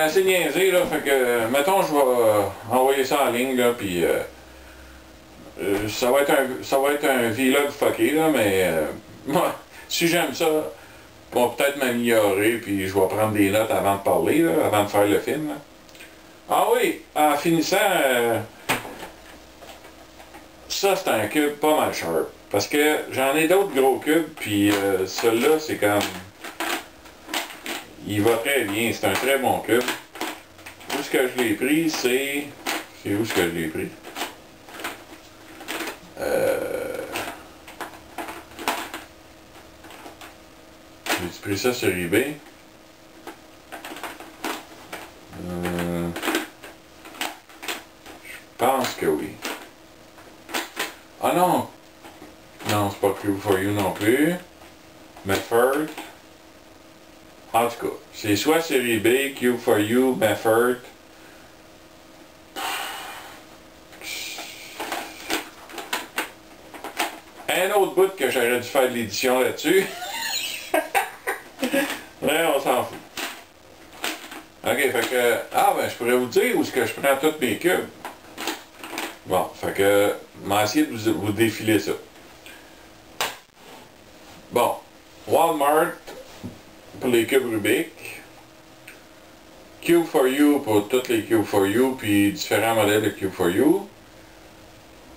assez niaisé, là, fait que, mettons, je vais envoyer ça en ligne, là, puis ça va être un vlog fucké, là, mais moi, si j'aime ça, on va peut-être m'améliorer, puis je vais prendre des notes avant de parler, là, avant de faire le film, là. Ah oui, en finissant, ça c'est un cube pas mal sharp, parce que j'en ai d'autres gros cubes, puis celui-là, c'est comme... Il va très bien, c'est un très bon cube. Où est-ce que je l'ai pris, c'est... C'est où est-ce que je l'ai pris? J'ai pris ça sur eBay. Je pense que oui. Ah non! Non, c'est pas Cube for You non plus. Meffert. En tout cas, c'est soit sur eBay, Cube for You, Meffert. Un autre bout que j'aurais dû faire de l'édition là-dessus. Ouais, on s'en fout. Ok, fait que... Ah, ben, je pourrais vous dire où est-ce que je prends tous mes cubes. Bon, fait que... Je vais essayer de vous défiler ça. Bon. Walmart pour les cubes Rubik. Cube for You pour toutes les Cube for You, puis différents modèles de Cube for You.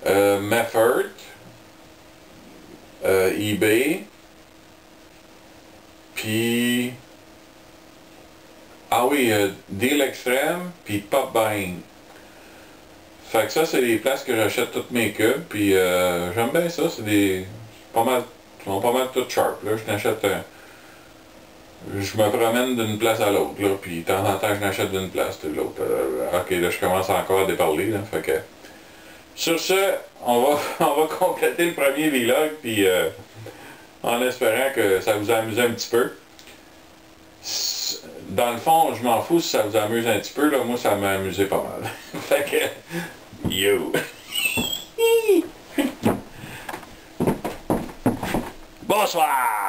Meffert. eBay. Puis... Ah oui, Deal Extreme, puis Pop Buying. Fait que ça, c'est les places que j'achète tous mes cubes, puis j'aime bien ça, c'est des... pas mal, ils sont pas mal toutes sharp, là, je n'achète... je me promène d'une place à l'autre, là, puis de temps en temps, je n'achète d'une place de l'autre. Ok, là, je commence encore à déparler, là, fait que... Sur ce, on va compléter le premier vlog, puis en espérant que ça vous amuse un petit peu. Dans le fond, je m'en fous si ça vous amuse un petit peu, là, moi ça m'a amusé pas mal. Fait que, yo! Bonsoir!